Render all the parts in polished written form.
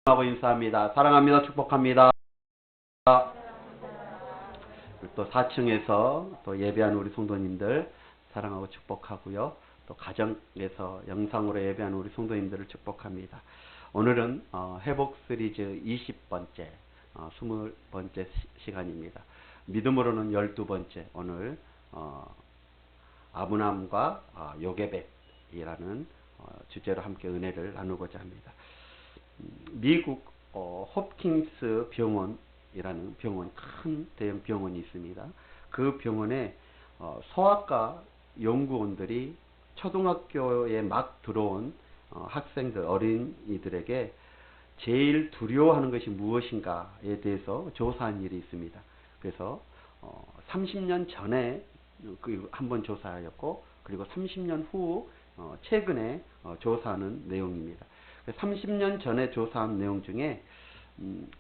하고 인사합니다. 사랑합니다. 축복합니다. 또 4층에서 또 예배하는 우리 성도님들 사랑하고 축복하고요. 또 가정에서 영상으로 예배하는 우리 성도님들을 축복합니다. 오늘은 회복 시리즈 20번째, 20번째 시간입니다. 믿음으로는 12번째, 오늘 아브라함과 요게벳이라는 주제로 함께 은혜를 나누고자 합니다. 미국 홉킨스 병원이라는 병원, 큰 대형 병원이 있습니다. 그 병원에 소아과 연구원들이 초등학교에 막 들어온 학생들, 어린이들에게 제일 두려워하는 것이 무엇인가에 대해서 조사한 일이 있습니다. 그래서 30년 전에 한번 조사하였고, 그리고 30년 후 최근에 조사하는 내용입니다. 30년 전에 조사한 내용 중에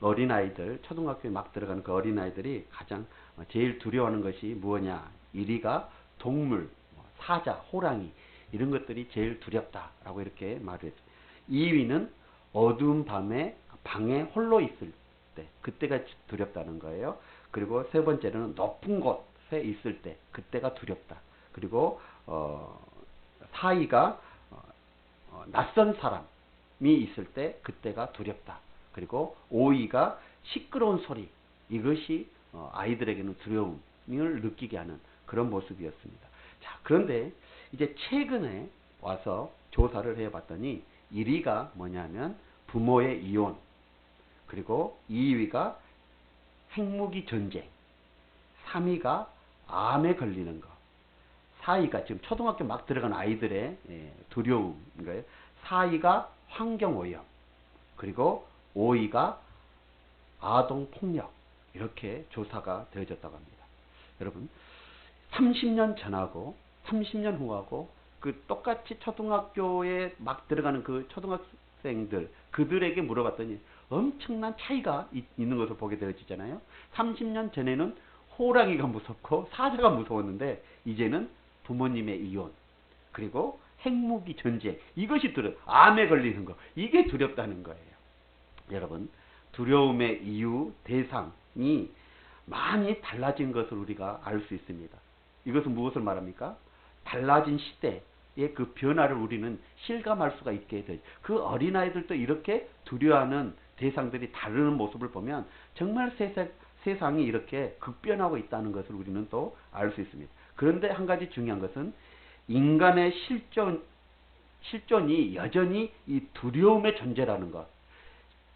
어린아이들, 초등학교에 막 들어가는 그 어린아이들이 가장 제일 두려워하는 것이 무엇냐? 1위가 동물, 사자, 호랑이, 이런 것들이 제일 두렵다라고 이렇게 말을 했습니다. 2위는 어두운 밤에 방에 홀로 있을 때, 그때가 두렵다는 거예요. 그리고 세 번째는 높은 곳에 있을 때, 그때가 두렵다. 그리고 4위가 낯선 사람이 있을 때, 그때가 두렵다. 그리고 5위가 시끄러운 소리, 이것이 아이들에게는 두려움을 느끼게 하는 그런 모습이었습니다. 자, 그런데 이제 최근에 와서 조사를 해봤더니 1위가 뭐냐면 부모의 이혼, 그리고 2위가 핵무기 전쟁, 3위가 암에 걸리는 것, 4위가 지금 초등학교 막 들어간 아이들의 두려움인 거예요. 4위가 환경오염, 그리고 5위가 아동폭력, 이렇게 조사가 되어졌다고 합니다. 여러분, 30년 전하고 30년 후하고 그 똑같이 초등학교에 막 들어가는 그 초등학생들, 그들에게 물어봤더니 엄청난 차이가 있는 것을 보게 되어지잖아요. 30년 전에는 호랑이가 무섭고 사자가 무서웠는데 이제는 부모님의 이혼, 그리고 핵무기 전쟁, 이것이 암에 걸리는 거, 이게 두렵다는 거예요. 여러분, 두려움의 이유, 대상이 많이 달라진 것을 우리가 알 수 있습니다. 이것은 무엇을 말합니까? 달라진 시대의 그 변화를 우리는 실감할 수가 있게 되죠. 그 어린아이들도 이렇게 두려워하는 대상들이 다르는 모습을 보면 정말 세상이 이렇게 급변하고 있다는 것을 우리는 또 알 수 있습니다. 그런데 한 가지 중요한 것은 인간의 실존이 여전히 이 두려움의 존재라는 것,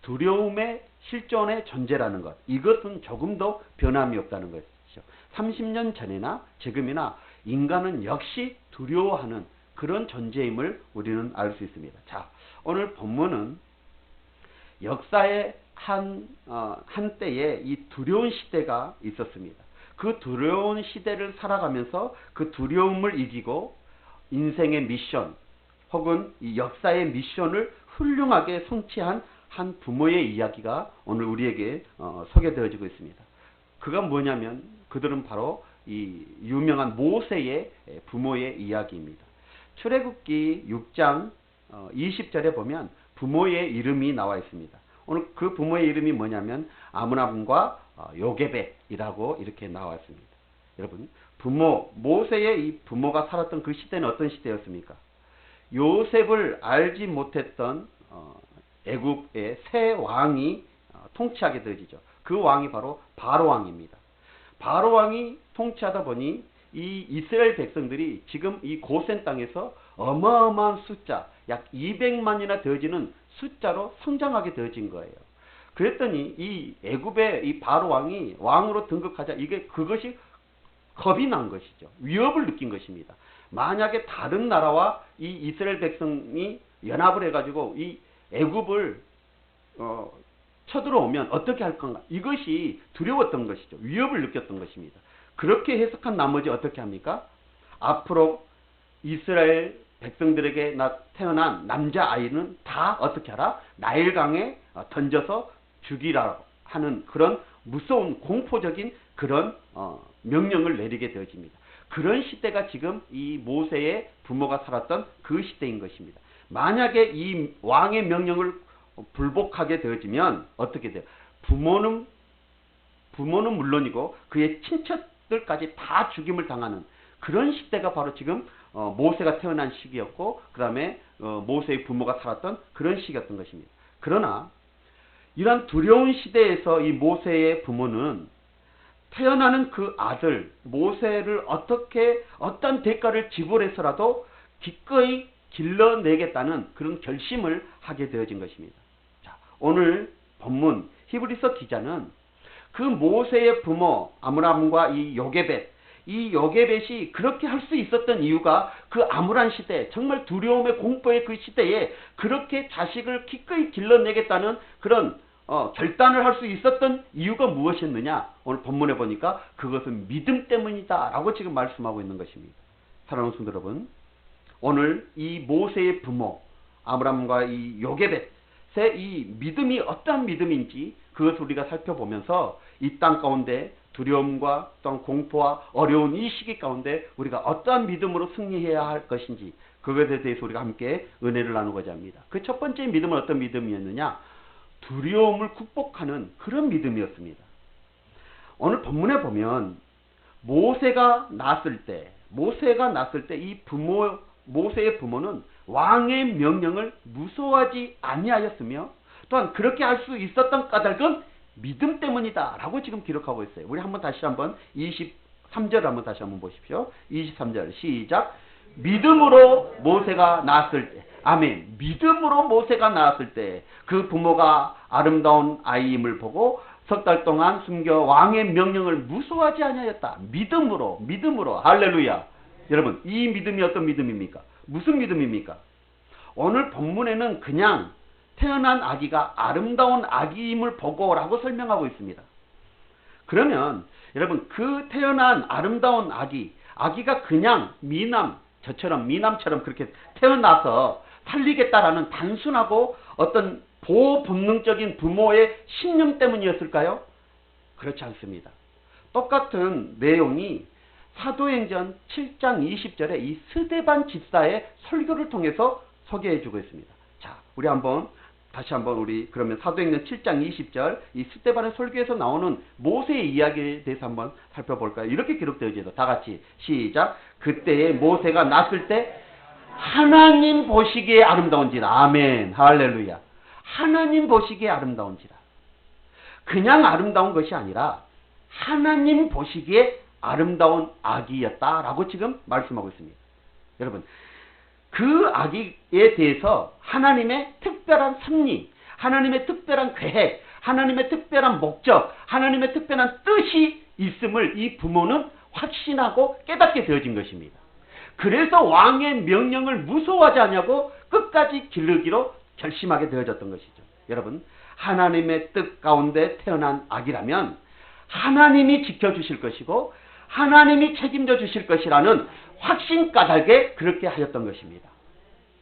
두려움의 실존의 존재라는 것, 이것은 조금도 변함이 없다는 것이죠. 30년 전이나 지금이나 인간은 역시 두려워하는 그런 존재임을 우리는 알 수 있습니다. 자, 오늘 본문은 역사의 한때에 이 두려운 시대가 있었습니다. 그 두려운 시대를 살아가면서 그 두려움을 이기고 인생의 미션, 혹은 이 역사의 미션을 훌륭하게 성취한 한 부모의 이야기가 오늘 우리에게 소개되어지고 있습니다. 그가 뭐냐면 그들은 바로 이 유명한 모세의 부모의 이야기입니다. 출애굽기 6장 20절에 보면 부모의 이름이 나와 있습니다. 오늘 그 부모의 이름이 뭐냐면 아므람과 요게벳이라고 이렇게 나와 있습니다. 여러분, 모세의 이 부모가 살았던 그 시대는 어떤 시대였습니까? 요셉을 알지 못했던 애굽의 새 왕이 통치하게 되어지죠. 그 왕이 바로 바로 왕입니다. 바로 왕이 통치하다 보니 이 이스라엘 백성들이 지금 이 고센 땅에서 어마어마한 숫자, 약 200만이나 되어지는 숫자로 성장하게 되어진 거예요. 그랬더니 이 애굽의 이 바로 왕이 왕으로 등극하자 그것이 겁이 난 것이죠. 위협을 느낀 것입니다. 만약에 다른 나라와 이 이스라엘 백성이 연합을 해가지고 이 애굽을 쳐들어오면 어떻게 할 건가? 이것이 두려웠던 것이죠. 위협을 느꼈던 것입니다. 그렇게 해석한 나머지 어떻게 합니까? 앞으로 이스라엘 백성들에게 태어난 남자아이는 다 어떻게 하라? 나일강에 던져서 죽이라고 하는 그런 무서운 공포적인 그런 명령을 내리게 되어집니다. 그런 시대가 지금 이 모세의 부모가 살았던 그 시대인 것입니다. 만약에 이 왕의 명령을 불복하게 되어지면 어떻게 돼요? 부모는 물론이고 그의 친척들까지 다 죽임을 당하는 그런 시대가 바로 지금 모세가 태어난 시기였고, 그 다음에 모세의 부모가 살았던 그런 시기였던 것입니다. 그러나 이런 두려운 시대에서 이 모세의 부모는 태어나는 그 아들 모세를 어떤 대가를 지불해서라도 기꺼이 길러내겠다는 그런 결심을 하게 되어진 것입니다. 자, 오늘 본문 히브리서 기자는 그 모세의 부모 아므람과 이 요게벳이 그렇게 할 수 있었던 이유가 그 암울한 시대, 정말 두려움의 공포의 그 시대에 그렇게 자식을 기꺼이 길러내겠다는 그런 결단을 할 수 있었던 이유가 무엇이었느냐? 오늘 본문에 보니까 그것은 믿음 때문이다 라고 지금 말씀하고 있는 것입니다. 사랑하는 성도 여러분, 오늘 이 모세의 부모 아므람과 이 요게벳의 이 믿음이 어떠한 믿음인지 그것을 우리가 살펴보면서 이 땅 가운데 두려움과 또한 공포와 어려운 이 시기 가운데 우리가 어떠한 믿음으로 승리해야 할 것인지 그것에 대해서 우리가 함께 은혜를 나누고자 합니다. 그 첫 번째 믿음은 어떤 믿음이었느냐? 두려움을 극복하는 그런 믿음이었습니다. 오늘 본문에 보면 모세가 낳았을 때 이 모세의 부모는 왕의 명령을 무서워하지 아니하였으며 또한 그렇게 할 수 있었던 까닭은 믿음 때문이다 라고 지금 기록하고 있어요. 우리 다시 한번 23절 한번 다시 한번 보십시오. 23절 시작. 믿음으로 모세가 낳았을 때, 아멘. 믿음으로 모세가 낳았을 때 그 부모가 아름다운 아이임을 보고 석 달 동안 숨겨 왕의 명령을 무서워하지 아니하였다. 믿음으로 할렐루야. 여러분, 이 믿음이 어떤 믿음입니까? 무슨 믿음입니까? 오늘 본문에는 그냥 태어난 아기가 아름다운 아기임을 보고라고 설명하고 있습니다. 그러면 여러분, 그 태어난 아름다운 아기가 그냥 미남처럼 그렇게 태어나서 살리겠다라는 단순하고 어떤 보호 본능적인 부모의 신념 때문이었을까요? 그렇지 않습니다. 똑같은 내용이 사도행전 7장 20절에 이 스데반 집사의 설교를 통해서 소개해주고 있습니다. 자, 우리 다시 한번 그러면 사도행전 7장 20절 이 스데반의 설교에서 나오는 모세의 이야기에 대해서 한번 살펴볼까요? 이렇게 기록되어져. 다 같이 시작. 그때에 모세가 낳았을 때 하나님 보시기에 아름다운지라. 아멘. 할렐루야. 하나님 보시기에 아름다운지라. 그냥 아름다운 것이 아니라 하나님 보시기에 아름다운 아기였다라고 지금 말씀하고 있습니다. 여러분, 그 아기에 대해서 하나님의 특별한 섭리, 하나님의 특별한 계획, 하나님의 특별한 목적, 하나님의 특별한 뜻이 있음을 이 부모는 확신하고 깨닫게 되어진 것입니다. 그래서 왕의 명령을 무서워하지 않냐고 끝까지 기르기로 결심하게 되어졌던 것이죠. 여러분, 하나님의 뜻 가운데 태어난 아기라면 하나님이 지켜주실 것이고 하나님이 책임져 주실 것이라는 확신 까닭에 그렇게 하였던 것입니다.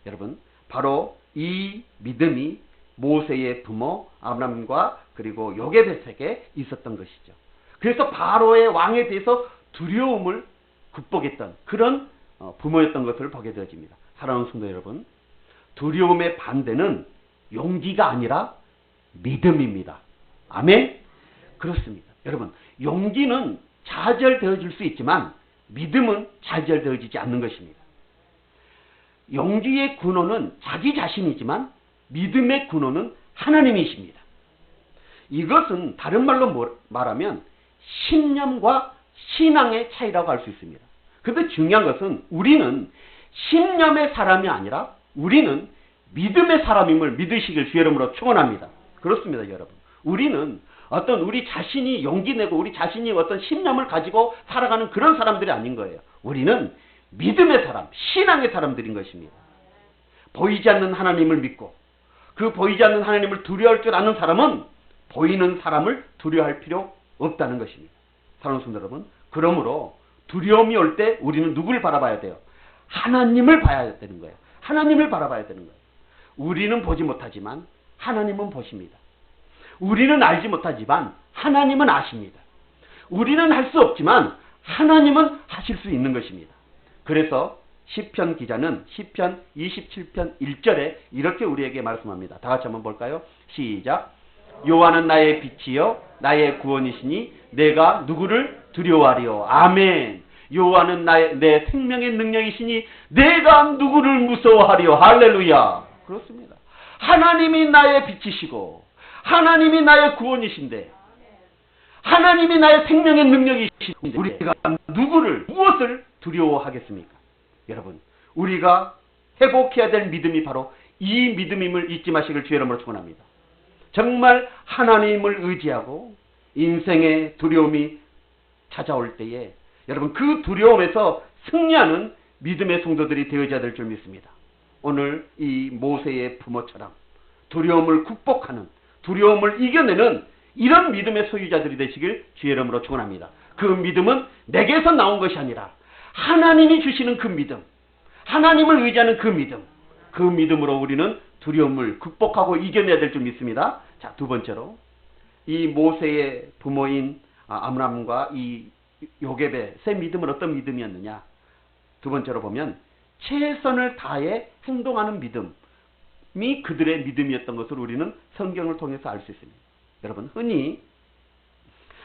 여러분, 바로 이 믿음이 모세의 부모 아브람과 그리고 요게벳에게 있었던 것이죠. 그래서 바로의 왕에 대해서 두려움을 극복했던 그런 부모였던 것을 보게 되어집니다. 사랑하는 성도 여러분, 두려움의 반대는 용기가 아니라 믿음입니다. 아멘? 그렇습니다. 여러분, 용기는 좌절되어질 수 있지만 믿음은 좌절되어지지 않는 것입니다. 용기의 근원은 자기 자신이지만 믿음의 근원은 하나님이십니다. 이것은 다른 말로 말하면 신념과 신앙의 차이라고 할 수 있습니다. 그런데 중요한 것은 우리는 신념의 사람이 아니라 우리는 믿음의 사람임을 믿으시길 주의 이름으로 축원합니다. 그렇습니다, 여러분. 우리는 우리 자신이 용기 내고 우리 자신이 어떤 신념을 가지고 살아가는 그런 사람들이 아닌 거예요. 우리는 믿음의 사람, 신앙의 사람들인 것입니다. 보이지 않는 하나님을 믿고 그 보이지 않는 하나님을 두려워할 줄 아는 사람은 보이는 사람을 두려워할 필요 없다는 것입니다. 사랑하는 성도 여러분, 그러므로 두려움이 올 때 우리는 누구를 바라봐야 돼요? 하나님을 봐야 되는 거예요. 하나님을 바라봐야 되는 거예요. 우리는 보지 못하지만 하나님은 보십니다. 우리는 알지 못하지만 하나님은 아십니다. 우리는 할 수 없지만 하나님은 하실 수 있는 것입니다. 그래서 시편 기자는 시편 27편 1절에 이렇게 우리에게 말씀합니다. 다 같이 한번 볼까요? 시작. 여호와는 나의 빛이요 나의 구원이시니 내가 누구를 두려워하리요. 아멘. 여호와는 내 생명의 능력이시니 내가 누구를 무서워하리요. 할렐루야. 그렇습니다. 하나님이 나의 빛이시고 하나님이 나의 구원이신데 하나님이 나의 생명의 능력이신데 우리가 무엇을 두려워하겠습니까? 여러분, 우리가 회복해야 될 믿음이 바로 이 믿음임을 잊지 마시길 주의 이름으로 축원합니다. 정말 하나님을 의지하고 인생의 두려움이 찾아올 때에 여러분 그 두려움에서 승리하는 믿음의 성도들이 되어져야 될 줄 믿습니다. 오늘 이 모세의 부모처럼 두려움을 극복하는, 두려움을 이겨내는 이런 믿음의 소유자들이 되시길 주의 이름으로 축원합니다. 그 믿음은 내게서 나온 것이 아니라 하나님이 주시는 그 믿음, 하나님을 의지하는 그 믿음, 그 믿음으로 우리는 두려움을 극복하고 이겨내야 될 줄 믿습니다. 자, 두 번째로 이 모세의 부모인 아므람과 이 요게벳의 믿음은 어떤 믿음이었느냐? 두 번째로 보면 최선을 다해 행동하는 믿음이 그들의 믿음이었던 것을 우리는 성경을 통해서 알 수 있습니다. 여러분, 흔히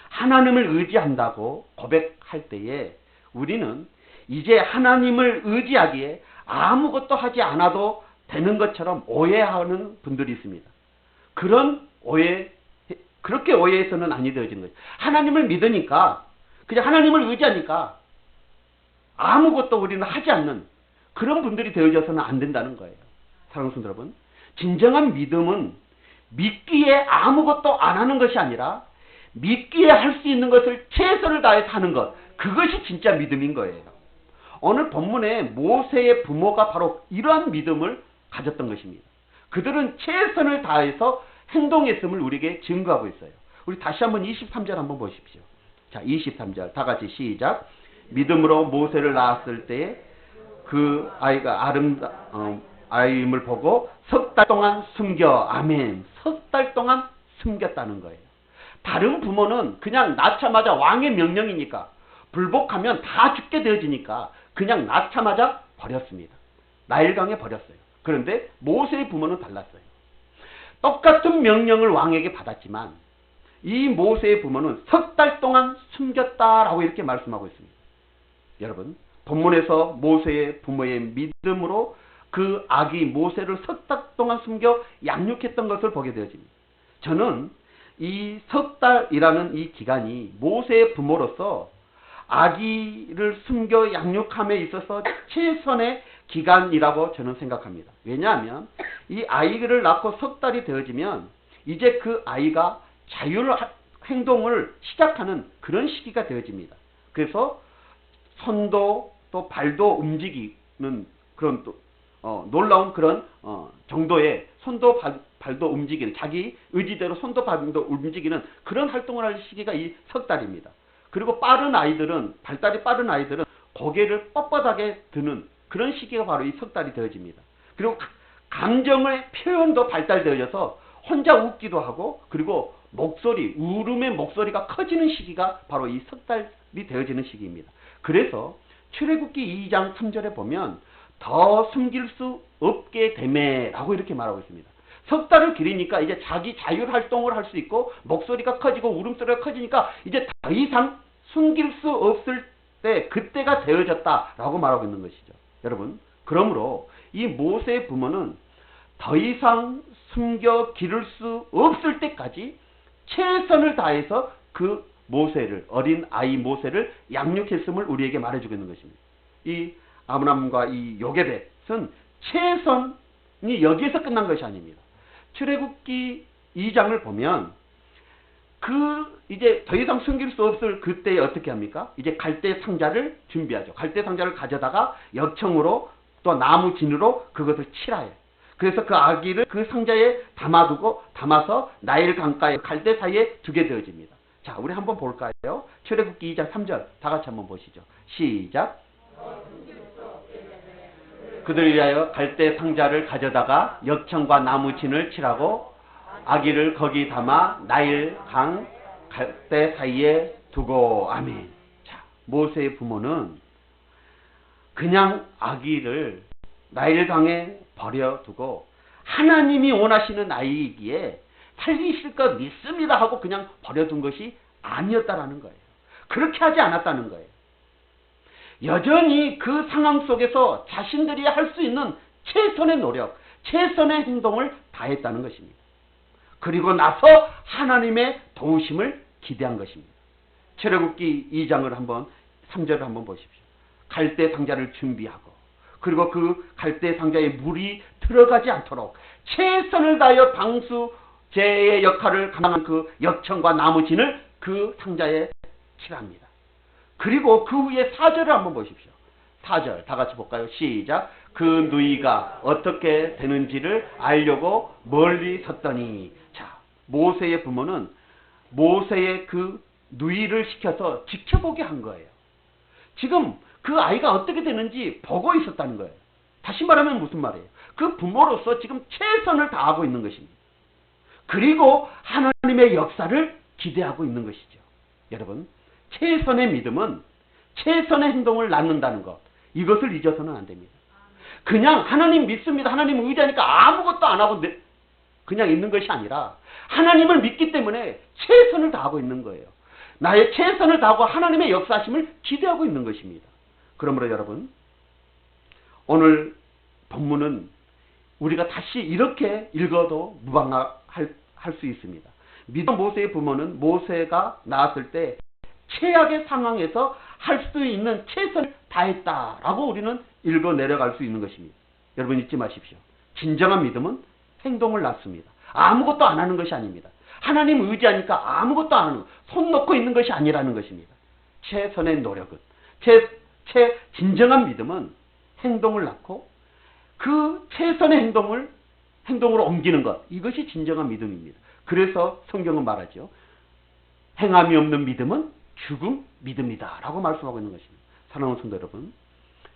하나님을 의지한다고 고백할 때에 우리는 이제 하나님을 의지하기에 아무것도 하지 않아도 되는 것처럼 오해하는 분들이 있습니다. 그렇게 오해해서는 아니 되어지는 거죠. 하나님을 믿으니까, 그냥 하나님을 의지하니까 아무것도 우리는 하지 않는 그런 분들이 되어져서는 안 된다는 거예요. 사랑하는 성도 여러분, 진정한 믿음은 믿기에 아무것도 안 하는 것이 아니라 믿기에 할 수 있는 것을 최선을 다해서 하는 것, 그것이 진짜 믿음인 거예요. 오늘 본문에 모세의 부모가 바로 이러한 믿음을 가졌던 것입니다. 그들은 최선을 다해서 행동했음을 우리에게 증거하고 있어요. 우리 다시 한번 23절 한번 보십시오. 자, 23절 다 같이 시작. 믿음으로 모세를 낳았을 때에 그 아이가 아임을 보고 석 달 동안 숨겨. 아멘. 석 달 동안 숨겼다는 거예요. 다른 부모는 그냥 낳자마자 왕의 명령이니까 불복하면 다 죽게 되어지니까 그냥 낳자마자 버렸습니다. 나일강에 버렸어요. 그런데 모세의 부모는 달랐어요. 똑같은 명령을 왕에게 받았지만 이 모세의 부모는 석 달 동안 숨겼다라고 이렇게 말씀하고 있습니다. 여러분, 본문에서 모세의 부모의 믿음으로 그 아기 모세를 석 달 동안 숨겨 양육했던 것을 보게 되어집니다. 저는 이 석 달이라는 이 기간이 모세의 부모로서 아기를 숨겨 양육함에 있어서 최선의 기간이라고 저는 생각합니다. 왜냐하면 이 아이를 낳고 석 달이 되어지면 이제 그 아이가 행동을 시작하는 그런 시기가 되어집니다. 그래서 손도 또 발도 움직이는 그런 놀라운 그런 정도의 손도 발도 움직이는, 자기 의지대로 손도 발도 움직이는 그런 활동을 할 시기가 이 석 달입니다. 그리고 발달이 빠른 아이들은 고개를 뻣뻣하게 드는 그런 시기가 바로 이 석 달이 되어집니다. 그리고 감정의 표현도 발달되어져서 혼자 웃기도 하고, 그리고 울음의 목소리가 커지는 시기가 바로 이 석 달이 되어지는 시기입니다. 그래서 출애굽기 2장 3절에 보면 더 숨길 수 없게 되매라고 이렇게 말하고 있습니다. 석 달을 기리니까 이제 자기 자율 활동을 할 수 있고 목소리가 커지고 울음소리가 커지니까 이제 더 이상 숨길 수 없을 때 그때가 되어졌다라고 말하고 있는 것이죠. 여러분, 그러므로 이 모세의 부모는 더 이상 숨겨 기를 수 없을 때까지 최선을 다해서 그 어린 아이 모세를 양육했음을 우리에게 말해주고 있는 것입니다. 이 아므람과 이 요게벳은 최선이 여기에서 끝난 것이 아닙니다. 출애굽기 2장을 보면 이제 더 이상 숨길 수 없을 그때에 어떻게 합니까? 이제 갈대 상자를 준비하죠. 갈대 상자를 가져다가 역청으로 또 나무 진으로 그것을 칠하여요. 그래서 그 아기를 그 상자에 담아서 나일 강가에 갈대 사이에 두게 되어집니다. 자, 우리 한번 볼까요? 출애굽기 2장 3절 다 같이 한번 보시죠. 시작. 그들을 위하여 갈대 상자를 가져다가 역청과 나무 진을 칠하고 아기를 거기 담아 나일 강 갈대 사이에 두고. 아멘. 자, 모세의 부모는 그냥 아기를 나일강에 버려두고 하나님이 원하시는 아이이기에 살리실 것 믿습니다 하고 그냥 버려둔 것이 아니었다라는 거예요. 그렇게 하지 않았다는 거예요. 여전히 그 상황 속에서 자신들이 할 수 있는 최선의 노력, 최선의 행동을 다했다는 것입니다. 그리고 나서 하나님의 도우심을 기대한 것입니다. 출애굽기 2장을 한번 3절을 한번 보십시오. 갈대 상자를 준비하고 그리고 그 갈대 상자에 물이 들어가지 않도록 최선을 다하여 방수제의 역할을 감당한 그 역청과 나무진을 그 상자에 칠합니다. 그리고 그 후에 4절을 한번 보십시오. 4절 다 같이 볼까요? 시작. 그 누이가 어떻게 되는지를 알려고 멀리 섰더니. 자, 모세의 부모는 모세의 그 누이를 시켜서 지켜보게 한 거예요. 지금 그 아이가 어떻게 되는지 보고 있었다는 거예요. 다시 말하면 무슨 말이에요? 그 부모로서 지금 최선을 다하고 있는 것입니다. 그리고 하나님의 역사를 기대하고 있는 것이죠. 여러분, 최선의 믿음은 최선의 행동을 낳는다는 것, 이것을 잊어서는 안 됩니다. 그냥 하나님 믿습니다, 하나님 의지하니까 아무것도 안 하고 그냥 있는 것이 아니라 하나님을 믿기 때문에 최선을 다하고 있는 거예요. 나의 최선을 다하고 하나님의 역사하심을 기대하고 있는 것입니다. 그러므로 여러분, 오늘 본문은 우리가 다시 이렇게 읽어도 무방할 수 있습니다. 믿음 모세의 부모는 모세가 나왔을 때 최악의 상황에서 할 수 있는 최선을 다했다라고 우리는 읽어 내려갈 수 있는 것입니다. 여러분 잊지 마십시오. 진정한 믿음은 행동을 낳습니다. 아무것도 안 하는 것이 아닙니다. 하나님 의지하니까 아무것도 안 하는 것, 손 놓고 있는 것이 아니라는 것입니다. 최선의 노력은, 진정한 믿음은 행동을 낳고 그 최선의 행동으로 옮기는 것, 이것이 진정한 믿음입니다. 그래서 성경은 말하죠. 행함이 없는 믿음은 죽음 믿음이다 라고 말씀하고 있는 것입니다. 사랑하는 성도 여러분,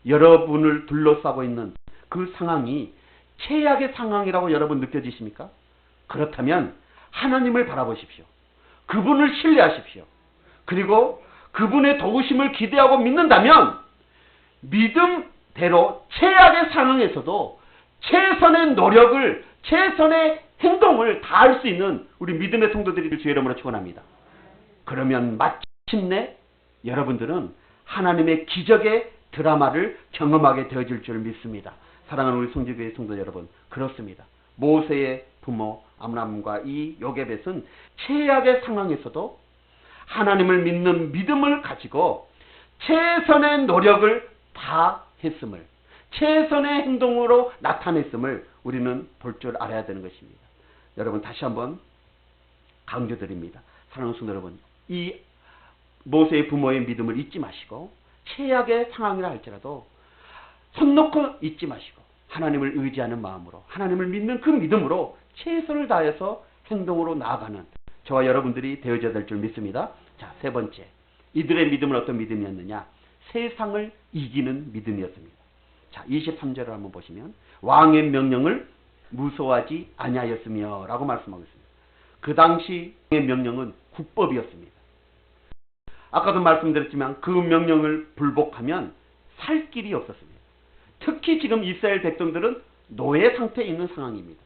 여러분을 둘러싸고 있는 그 상황이 최악의 상황이라고 여러분 느껴지십니까? 그렇다면 하나님을 바라보십시오. 그분을 신뢰하십시오. 그리고 그분의 도우심을 기대하고 믿는다면 믿음대로 최악의 상황에서도 최선의 노력을, 최선의 행동을 다할 수 있는 우리 믿음의 성도들이 될 주 이름으로 축원합니다. 그러면 마침내 여러분들은 하나님의 기적의 드라마를 경험하게 되어질 줄 믿습니다. 사랑하는 우리 성지교회 성도 여러분, 그렇습니다. 모세의 부모 아므람과 이 요게벳은 최악의 상황에서도 하나님을 믿는 믿음을 가지고 최선의 노력을 다했음을, 최선의 행동으로 나타냈음을 우리는 볼 줄 알아야 되는 것입니다. 여러분 다시 한번 강조드립니다. 사랑하는 성도 여러분, 이 모세의 부모의 믿음을 잊지 마시고 최악의 상황이라 할지라도 손 놓고 잊지 마시고 하나님을 의지하는 마음으로, 하나님을 믿는 그 믿음으로 최선을 다해서 행동으로 나아가는 저와 여러분들이 되어져야 될 줄 믿습니다. 자, 세 번째, 이들의 믿음은 어떤 믿음이었느냐? 세상을 이기는 믿음이었습니다. 자, 23절을 한번 보시면 왕의 명령을 무서워하지 아니하였으며 라고 말씀하고 있습니다. 그 당시의 명령은 국법이었습니다. 아까도 말씀드렸지만 그 명령을 불복하면 살 길이 없었습니다. 특히 지금 이스라엘 백성들은 노예 상태에 있는 상황입니다.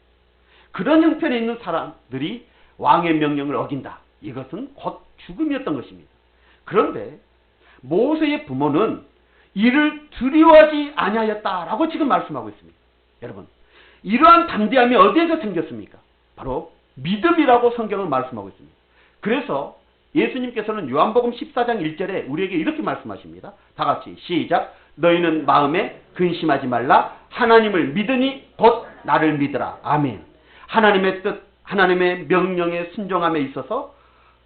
그런 형편에 있는 사람들이 왕의 명령을 어긴다. 이것은 곧 죽음이었던 것입니다. 그런데 모세의 부모는 이를 두려워하지 아니하였다라고 지금 말씀하고 있습니다. 여러분, 이러한 담대함이 어디에서 생겼습니까? 바로 믿음이라고 성경은 말씀하고 있습니다. 그래서 예수님께서는 요한복음 14장 1절에 우리에게 이렇게 말씀하십니다. 다 같이 시작. 너희는 마음에 근심하지 말라. 하나님을 믿으니 곧 나를 믿으라. 아멘. 하나님의 뜻, 하나님의 명령에 순종함에 있어서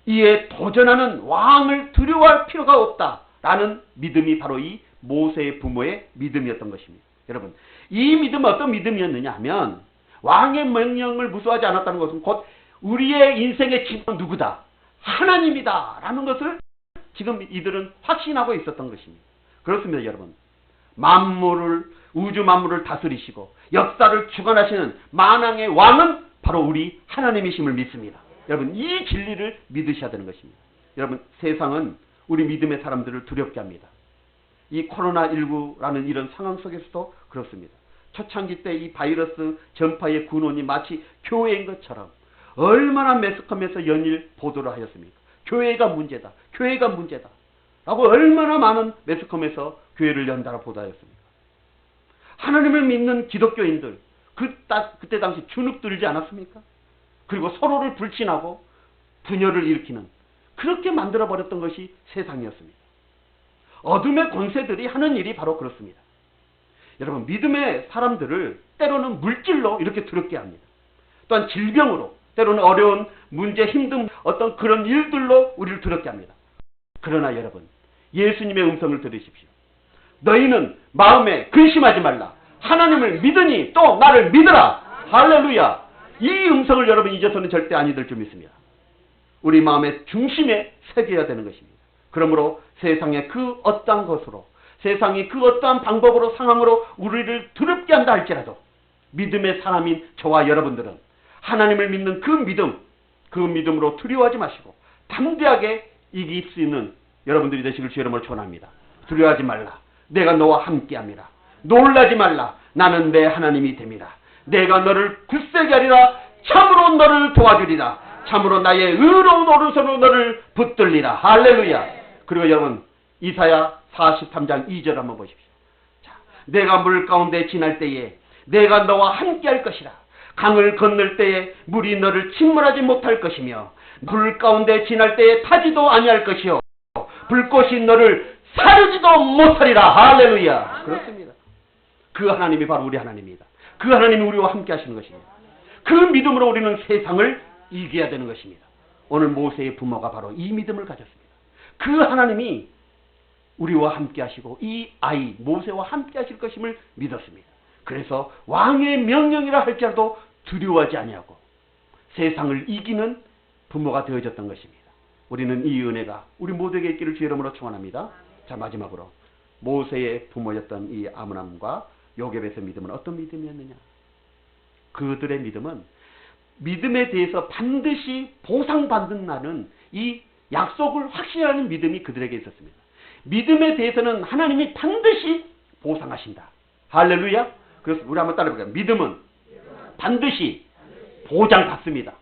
이에 도전하는 왕을 두려워할 필요가 없다라는 믿음이 바로 이 모세의 부모의 믿음이었던 것입니다. 여러분, 이 믿음은 어떤 믿음이었느냐 하면 왕의 명령을 무서워하지 않았다는 것은 곧 우리의 인생의 기본은 누구다? 하나님이다 라는 것을 지금 이들은 확신하고 있었던 것입니다. 그렇습니다. 여러분, 우주 만물을 다스리시고 역사를 주관하시는 만왕의 왕은 바로 우리 하나님이심을 믿습니다. 여러분, 이 진리를 믿으셔야 되는 것입니다. 여러분, 세상은 우리 믿음의 사람들을 두렵게 합니다. 이 코로나19라는 이런 상황 속에서도 그렇습니다. 초창기 때 이 바이러스 전파의 군원이 마치 교회인 것처럼 얼마나 매스컴에서 연일 보도를 하였습니까? 교회가 문제다. 교회가 문제다. 라고 얼마나 많은 매스컴에서 교회를 연달아 보도하였습니까? 하나님을 믿는 기독교인들 그때 당시 주눅 들지 않았습니까? 그리고 서로를 불신하고 분열을 일으키는 그렇게 만들어버렸던 것이 세상이었습니다. 어둠의 권세들이 하는 일이 바로 그렇습니다. 여러분, 믿음의 사람들을 때로는 물질로 이렇게 두렵게 합니다. 또한 질병으로, 때로는 어려운 문제, 힘든 어떤 그런 일들로 우리를 두렵게 합니다. 그러나 여러분, 예수님의 음성을 들으십시오. 너희는 마음에 근심하지 말라. 하나님을 믿으니 또 나를 믿으라. 할렐루야. 이 음성을 여러분 잊어서는 절대 아니 될 줄 믿습니다. 우리 마음의 중심에 새겨야 되는 것입니다. 그러므로 세상의 그 어떠한 것으로, 세상이 그 어떠한 방법으로, 상황으로 우리를 두렵게 한다 할지라도 믿음의 사람인 저와 여러분들은 하나님을 믿는 그 믿음으로 두려워하지 마시고 담대하게 이길 수 있는 여러분들이 되시길 주 이름으로 축원합니다. 두려워하지 말라. 내가 너와 함께함이라. 놀라지 말라. 나는 내 하나님이 됨이라. 내가 너를 굳세게 하리라. 참으로 너를 도와주리라. 참으로 나의 의로운 오른손으로 너를 붙들리라. 할렐루야. 그리고 여러분, 이사야 43장 2절 한번 보십시오. 자, 내가 물 가운데 지날 때에 내가 너와 함께 할 것이라. 강을 건널 때에 물이 너를 침몰하지 못할 것이며 물 가운데 지날 때에 타지도 아니할 것이요 불꽃이 너를 사르지도 못하리라. 할렐루야. 그렇습니다. 그 하나님이 바로 우리 하나님입니다. 그 하나님이 우리와 함께 하시는 것입니다. 그 믿음으로 우리는 세상을 이겨야 되는 것입니다. 오늘 모세의 부모가 바로 이 믿음을 가졌습니다. 그 하나님이 우리와 함께 하시고 이 아이 모세와 함께 하실 것임을 믿었습니다. 그래서 왕의 명령이라 할지라도 두려워하지 아니하고 세상을 이기는 부모가 되어졌던 것입니다. 우리는 이 은혜가 우리 모두에게 있기를 주 이름으로 축원합니다. 자, 마지막으로 모세의 부모였던 이 아므람과 요셉의 믿음은 어떤 믿음이었느냐? 그들의 믿음은 믿음에 대해서 반드시 보상받는다는 이 약속을 확신하는 믿음이 그들에게 있었습니다. 믿음에 대해서는 하나님이 반드시 보상하신다. 할렐루야. 그래서 우리 한번 따라해볼까요? 믿음은 반드시 보장받습니다.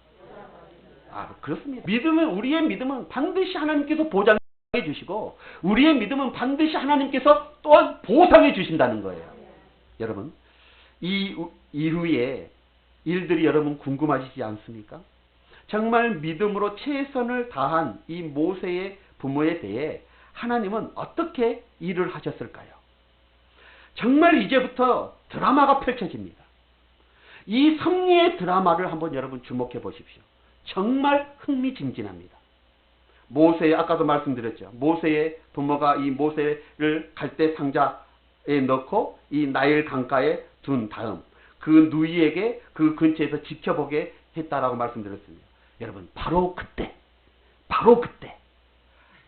그렇습니다. 우리의 믿음은 반드시 하나님께서 보장해 주시고 우리의 믿음은 반드시 하나님께서 또한 보상해 주신다는 거예요. 여러분, 이 이후에 일들이 여러분 궁금하시지 않습니까? 정말 믿음으로 최선을 다한 이 모세의 부모에 대해 하나님은 어떻게 일을 하셨을까요? 정말 이제부터 드라마가 펼쳐집니다. 이 섭리의 드라마를 한번 여러분 주목해 보십시오. 정말 흥미진진합니다. 아까도 말씀드렸죠. 모세의 부모가 이 모세를 갈대 상자에 넣고 이 나일 강가에 둔 다음 그 누이에게 그 근처에서 지켜보게 했다라고 말씀드렸습니다. 여러분, 바로 그때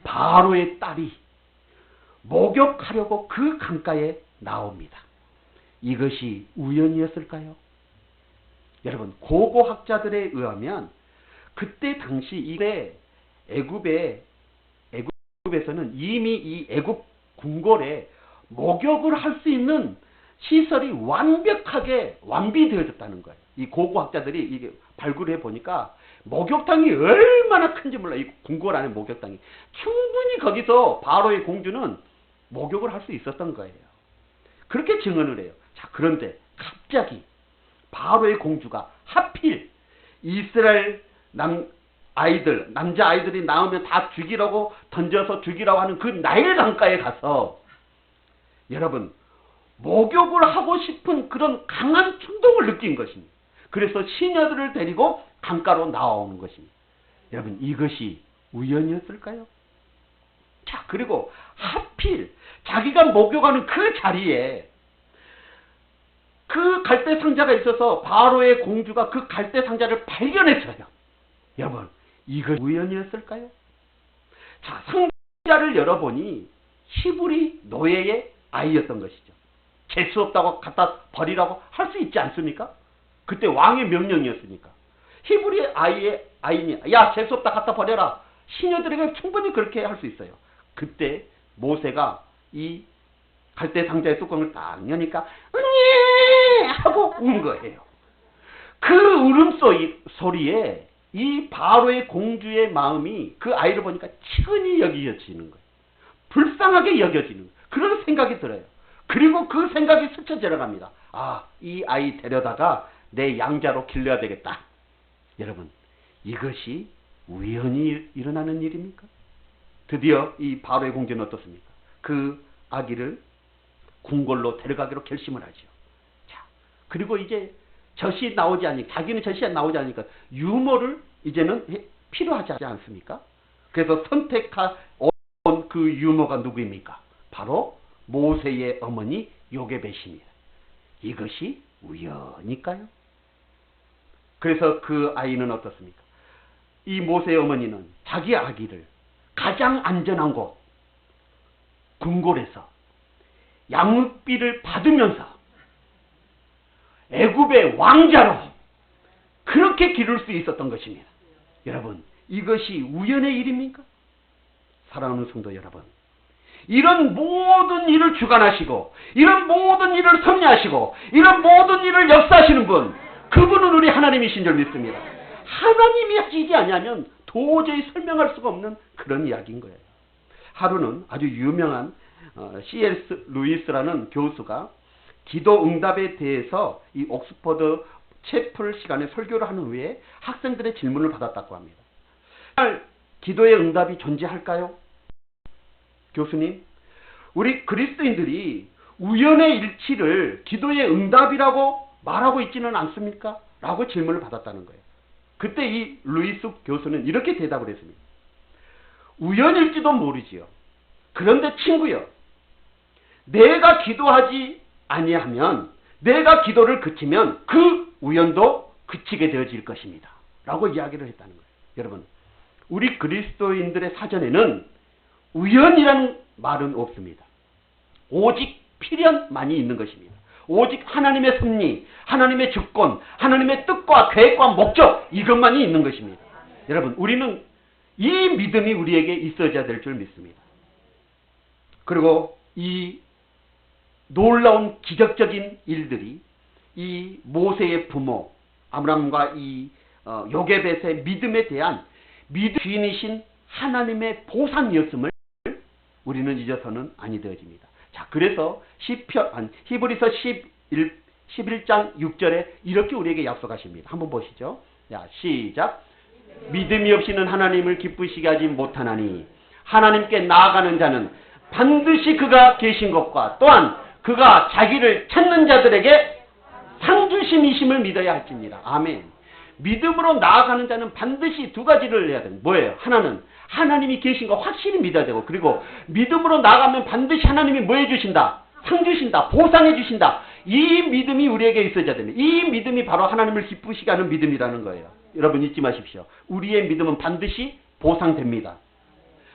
바로의 딸이 목욕하려고 그 강가에 나옵니다. 이것이 우연이었을까요? 여러분, 고고학자들에 의하면 그때 당시 이때 애굽에서는 이미 이 애굽 궁궐에 목욕을 할 수 있는 시설이 완벽하게 완비되어졌다는 거예요. 이 고고학자들이 이게 발굴해 보니까 목욕탕이 얼마나 큰지 몰라요. 이 궁궐 안에 목욕탕이. 충분히 거기서 바로의 공주는 목욕을 할 수 있었던 거예요. 그렇게 증언을 해요. 자, 그런데 갑자기 바로의 공주가 하필 이스라엘 남자 아이들이 나오면 다 죽이라고 던져서 죽이라고 하는 그 나일 강가에 가서 여러분 목욕을 하고 싶은 그런 강한 충동을 느낀 것입니다. 그래서 시녀들을 데리고 강가로 나오는 것입니다. 여러분, 이것이 우연이었을까요? 자, 그리고 하필 자기가 목욕하는 그 자리에 그 갈대 상자가 있어서 바로의 공주가 그 갈대 상자를 발견했어요. 여러분, 이거 우연이었을까요? 자, 상자를 열어보니 히브리 노예의 아이였던 것이죠. 재수 없다고 갖다 버리라고 할 수 있지 않습니까? 그때 왕의 명령이었으니까. 히브리 아이니, 야, 재수 없다 갖다 버려라. 시녀들에게 충분히 그렇게 할 수 있어요. 그때 모세가 이 갈대 상자의 뚜껑을 딱 여니까 으니 하고 운 거예요. 그 울음소리에 이 바로의 공주의 마음이 그 아이를 보니까 치근히 여겨지는 거예요. 불쌍하게 여겨지는 거예요. 그런 생각이 들어요. 그리고 그 생각이 스쳐 지나갑니다. 아, 이 아이 데려다가 내 양자로 길러야 되겠다. 여러분, 이것이 우연히 일어나는 일입니까? 드디어 이 바로의 공주는 어떻습니까? 그 아기를 궁궐로 데려가기로 결심을 하죠. 자, 그리고 이제 젖이 나오지 않으니까, 자기는 젖이 나오지 않으니까 유모를 이제는 필요하지 않습니까? 그래서 선택한 그 유모가 누구입니까? 바로 모세의 어머니 요게벳입니다. 이것이 우연일까요? 그래서 그 아이는 어떻습니까? 이 모세의 어머니는 자기 아기를 가장 안전한 곳 궁궐에서 양육비를 받으면서 애굽의 왕자로 그렇게 기를 수 있었던 것입니다. 여러분, 이것이 우연의 일입니까? 사랑하는 성도 여러분, 이런 모든 일을 주관하시고 이런 모든 일을 섭리하시고 이런 모든 일을 역사하시는 분, 그분은 우리 하나님이신 줄 믿습니다. 하나님이 하시지 않냐면 도저히 설명할 수가 없는 그런 이야기인 거예요. 하루는 아주 유명한 C.S. 루이스라는 교수가 기도 응답에 대해서 이 옥스퍼드 채플 시간에 설교를 한 후에 학생들의 질문을 받았다고 합니다. 정말 기도의 응답이 존재할까요? 교수님, 우리 그리스도인들이 우연의 일치를 기도의 응답이라고 말하고 있지는 않습니까? 라고 질문을 받았다는 거예요. 그때 이 루이스 교수는 이렇게 대답을 했습니다. 우연일지도 모르지요. 그런데 친구요, 내가 기도하지 아니하면, 내가 기도를 그치면 그 우연도 그치게 되어질 것입니다. 라고 이야기를 했다는 거예요. 여러분, 우리 그리스도인들의 사전에는 우연이라는 말은 없습니다. 오직 필연만이 있는 것입니다. 오직 하나님의 섭리, 하나님의 주권, 하나님의 뜻과 계획과 목적, 이것만이 있는 것입니다. 여러분, 우리는 이 믿음이 우리에게 있어야 될 줄 믿습니다. 그리고 이 놀라운 기적적인 일들이 이 모세의 부모 아브라함과 이 요게벳의 믿음에 대한 믿음 주인이신 하나님의 보상이었음을 우리는 잊어서는 아니 되어집니다. 자, 그래서 히브리서 11장 6절에 이렇게 우리에게 약속하십니다. 한번 보시죠. 자, 시작. 믿음이 없이는 하나님을 기쁘시게 하지 못하나니 하나님께 나아가는 자는 반드시 그가 계신 것과 또한 그가 자기를 찾는 자들에게 상주심이심을 믿어야 할지니라. 아멘. 믿음으로 나아가는 자는 반드시 두 가지를 해야 됩니다. 뭐예요? 하나는 하나님이 계신 거 확실히 믿어야 되고, 그리고 믿음으로 나아가면 반드시 하나님이 뭐 해주신다? 상 주신다. 보상해 주신다. 이 믿음이 우리에게 있어야 됩니다. 이 믿음이 바로 하나님을 기쁘시게 하는 믿음이라는 거예요. 여러분 잊지 마십시오. 우리의 믿음은 반드시 보상됩니다.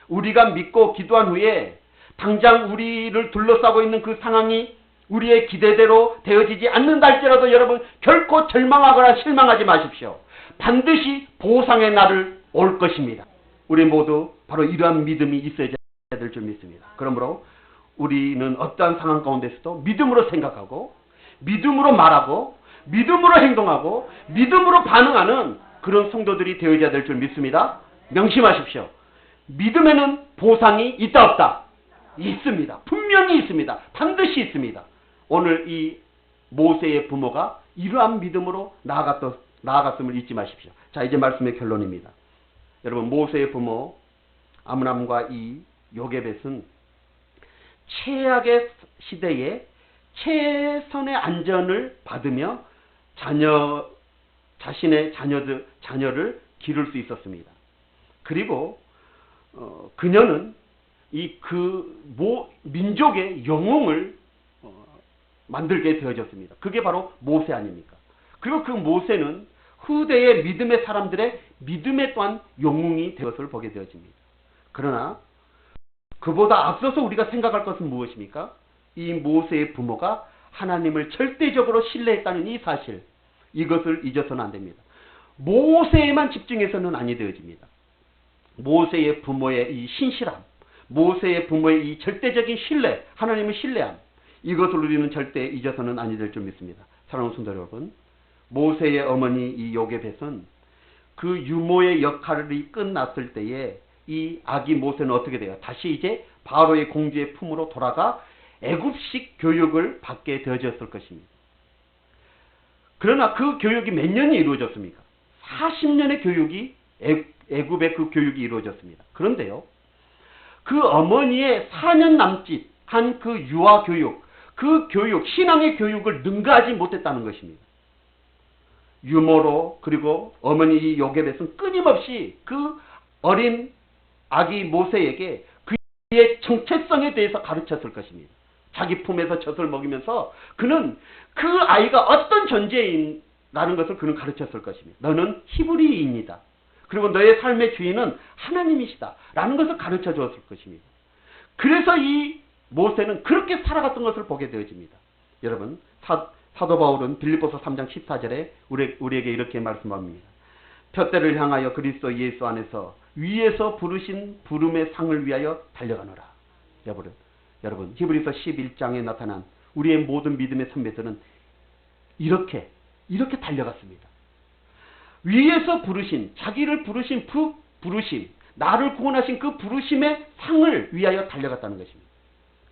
우리가 믿고 기도한 후에 당장 우리를 둘러싸고 있는 그 상황이 우리의 기대대로 되어지지 않는다 할지라도 여러분 결코 절망하거나 실망하지 마십시오. 반드시 보상의 날을 올 것입니다. 우리 모두 바로 이러한 믿음이 있어야 될 줄 믿습니다. 그러므로 우리는 어떠한 상황 가운데서도 믿음으로 생각하고 믿음으로 말하고 믿음으로 행동하고 믿음으로 반응하는 그런 성도들이 되어야 될 줄 믿습니다. 명심하십시오. 믿음에는 보상이 있다 없다? 있습니다. 분명히 있습니다. 반드시 있습니다. 오늘 이 모세의 부모가 이러한 믿음으로 나아갔음을 잊지 마십시오. 자, 이제 말씀의 결론입니다. 여러분, 모세의 부모 아므람과 이 요게벳은 최악의 시대에 최선의 안전을 받으며 자신의 자녀를 기를 수 있었습니다. 그리고 그녀는 민족의 영웅을 만들게 되어졌습니다. 그게 바로 모세 아닙니까? 그리고 그 모세는 후대의 믿음의 사람들의 믿음에 또한 영웅이 된 것을 보게 되어집니다. 그러나 그보다 앞서서 우리가 생각할 것은 무엇입니까? 이 모세의 부모가 하나님을 절대적으로 신뢰했다는 이 사실, 이것을 잊어서는 안 됩니다. 모세에만 집중해서는 아니 되어집니다. 모세의 부모의 이 신실함, 모세의 부모의 이 절대적인 신뢰, 하나님을 신뢰함, 이것을 우리는 절대 잊어서는 아니 될 줄 믿습니다. 사랑하는 성도 여러분, 모세의 어머니 이 요게벳은 그 유모의 역할이 끝났을 때에 이 아기 모세는 어떻게 돼요? 다시 이제 바로의 공주의 품으로 돌아가 애굽식 교육을 받게 되어졌을 것입니다. 그러나 그 교육이 몇 년이 이루어졌습니까? 40년의 교육이 애굽의 그 교육이 이루어졌습니다. 그런데요, 그 어머니의 4년 남짓 한 그 유아 교육, 그 교육, 신앙의 교육을 능가하지 못했다는 것입니다. 유모로, 그리고 어머니 이 요게벳은 끊임없이 그 어린 아기 모세에게 그의 정체성에 대해서 가르쳤을 것입니다. 자기 품에서 젖을 먹이면서 그는 그 아이가 어떤 존재인라는 것을 그는 가르쳤을 것입니다. 너는 히브리인이다. 그리고 너의 삶의 주인은 하나님이시다. 라는 것을 가르쳐 주었을 것입니다. 그래서 이 모세는 그렇게 살아갔던 것을 보게 되어집니다. 여러분, 사도 바울은 빌립보서 3장 14절에 우리에게 이렇게 말씀합니다. 푯대를 향하여 그리스도 예수 안에서 위에서 부르신 부름의 상을 위하여 달려가노라. 여러분, 히브리서 11장에 나타난 우리의 모든 믿음의 선배들은 이렇게 달려갔습니다. 위에서 부르신, 자기를 부르신 그 부르심, 나를 구원하신 그 부르심의 상을 위하여 달려갔다는 것입니다.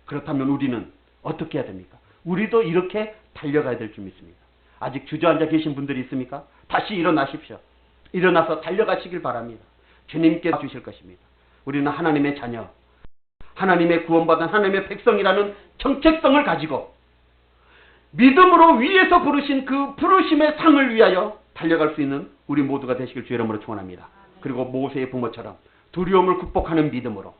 그렇다면 우리는 어떻게 해야 됩니까? 우리도 이렇게 달려가야 될 줄 믿습니다. 아직 주저앉아 계신 분들이 있습니까? 다시 일어나십시오. 일어나서 달려가시길 바랍니다. 주님께 주실 것입니다. 우리는 하나님의 자녀, 하나님의 구원받은 하나님의 백성이라는 정체성을 가지고 믿음으로 위에서 부르신 그 부르심의 상을 위하여 달려갈 수 있는 우리 모두가 되시길 주의 이름으로 축원합니다. 그리고 모세의 부모처럼 두려움을 극복하는 믿음으로,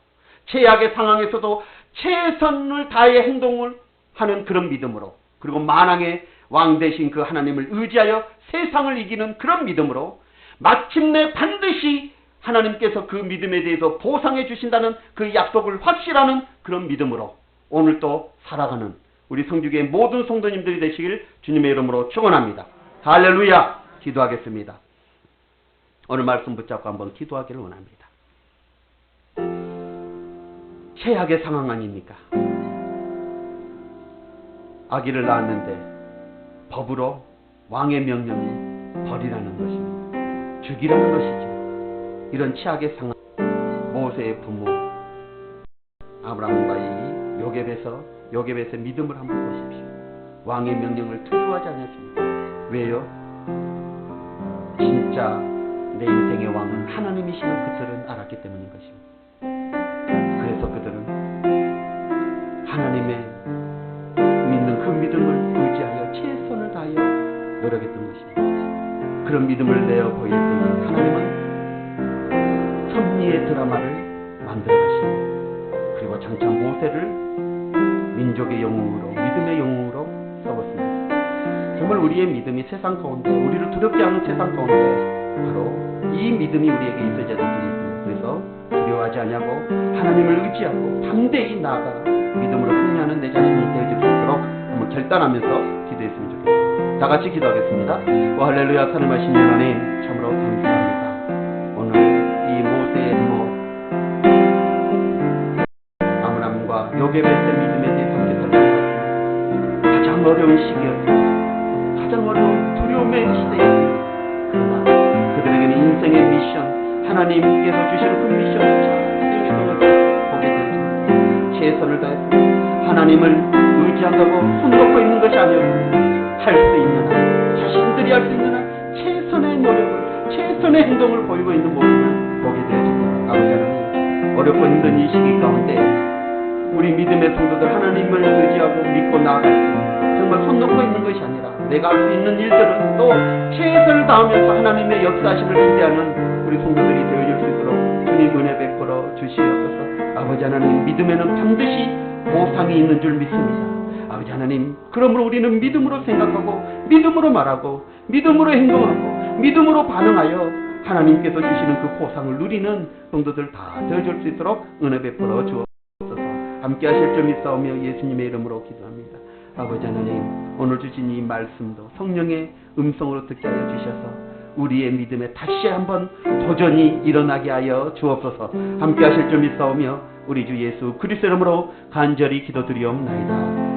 최악의 상황에서도 최선을 다해 행동을 하는 그런 믿음으로, 그리고 만왕의 왕 되신 그 하나님을 의지하여 세상을 이기는 그런 믿음으로, 마침내 반드시 하나님께서 그 믿음에 대해서 보상해 주신다는 그 약속을 확실하는 그런 믿음으로 오늘도 살아가는 우리 성주교의 모든 성도님들이 되시길 주님의 이름으로 축원합니다. 할렐루야. 기도하겠습니다. 오늘 말씀 붙잡고 한번 기도하기를 원합니다. 최악의 상황 아닙니까? 아기를 낳았는데 법으로 왕의 명령이 벌이라는 것입니다. 죽이라는 것이죠. 이런 최악의 상황, 모세의 부모 아브라함과 이 요게벳의 믿음을 한번 보십시오. 왕의 명령을 두려워하지 않았습니다. 왜요? 진짜 내 인생의 왕은 하나님이심을 그들은 알았기 때문인 것입니다. 그래서 그들은 하나님의 믿는 그 믿음을 의지하여 최선을 다하여 노력했던 것입니다. 그런 믿음을 내어 보일 때에 하나님은 섭리의 드라마를 만들어 가시고, 그리고 장차 모세를 민족의 영웅으로, 믿음의 영웅으로 세웠습니다. 정말 우리의 믿음이 세상 가운데, 우리를 두렵지 않은 세상 가운데 바로 이 믿음이 우리에게 있어야 될 것입니다. 그래서 두려워하지 아니하고 하나님을 의지하고 담대히 나아가 믿음으로 승리하는 내 자신이 되어질 수 있도록 한번 결단하면서 기도했으면 좋겠습니다. 다 같이 기도하겠습니다. 오 할렐루야. 사랑하신 하나님, 참으로 감사합니다. 오늘 이 모세의 부모 아브라함과 요게벳의 믿음에 대해 함께 살펴봤습니다. 가장 어려운 시기였습니다. 가장 어려운 두려움의 시대였습니다. 그러나 그들에게는 인생의 미션, 하나님께서 주시는 그 미션을 잘 수행했던 것을 보게 되었습니다. 최선을 다했습니다. 하나님을 의지한다고 손 놓고 있는 것이 아니었습니다. 할 수 있는 한, 자신들이 할 수 있는 한 최선의 노력을, 최선의 행동을 보이고 있는 모습을 보게 되었습니다. 아버지 하나님, 어렵고 힘든 이 시기 가운데 우리 믿음의 성도들 하나님을 의지하고 믿고 나아갈 때 정말 손 놓고 있는 것이 아니라 내가 할 수 있는 일들은 또 최선을 다하면서 하나님의 역사하심을 기대하는 우리 성도들이 되어줄 수 있도록 주님 은혜 베풀어 주시옵소서. 아버지 하나님, 믿음에는 반드시 보상이 있는 줄 믿습니다. 아버지 하나님, 그러므로 우리는 믿음으로 생각하고 믿음으로 말하고 믿음으로 행동하고 믿음으로 반응하여 하나님께서 주시는 그 보상을 누리는 성도들 다 되어줄 수 있도록 은혜 베풀어 주옵소서. 함께 하실 줄 믿사오며 예수님의 이름으로 기도합니다. 아버지 하나님, 오늘 주신 이 말씀도 성령의 음성으로 듣게 하여 주셔서 우리의 믿음에 다시 한번 도전이 일어나게 하여 주옵소서. 함께 하실 줄 믿사오며 우리 주 예수 그리스도 이름으로 간절히 기도드리옵나이다.